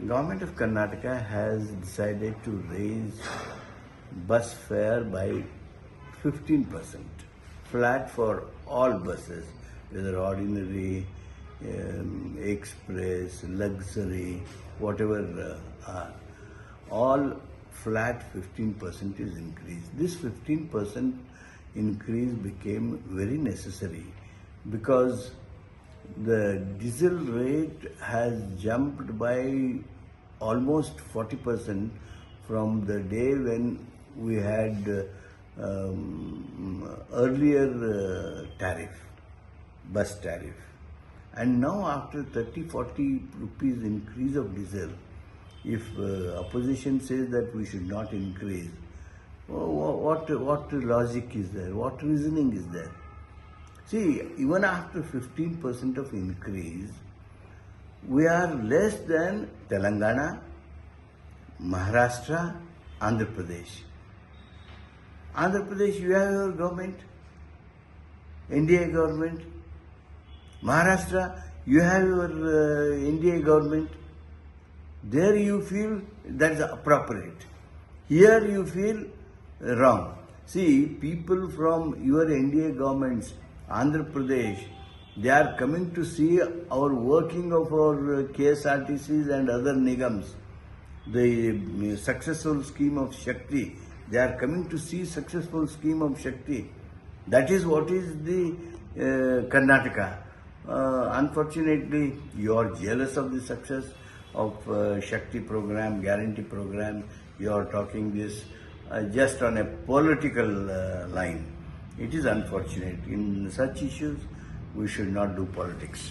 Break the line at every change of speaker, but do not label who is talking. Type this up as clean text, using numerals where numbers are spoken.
Government of Karnataka has decided to raise bus fare by 15%, flat for all buses, whether ordinary, express, luxury, whatever are. All flat 15% is increased. This 15% increase became very necessary because the diesel rate has jumped by almost 40% from the day when we had earlier bus tariff. And now after 30-40 rupees increase of diesel, if opposition says that we should not increase, what logic is there? What reasoning is there? See, even after 15% of increase, we are less than Telangana, Maharashtra, Andhra Pradesh. Andhra Pradesh, you have your government, NDA government. Maharashtra, you have your NDA government. There you feel that is appropriate. Here you feel wrong. See, people from your NDA governments, Andhra Pradesh, they are coming to see our working of our KSRTCs and other nigams, the successful scheme of Shakti. They are coming to see successful scheme of Shakti. That is what is the Karnataka. Unfortunately, you are jealous of the success of Shakti program, guarantee program. You are talking this just on a political line. It is unfortunate. In such issues, we should not do politics.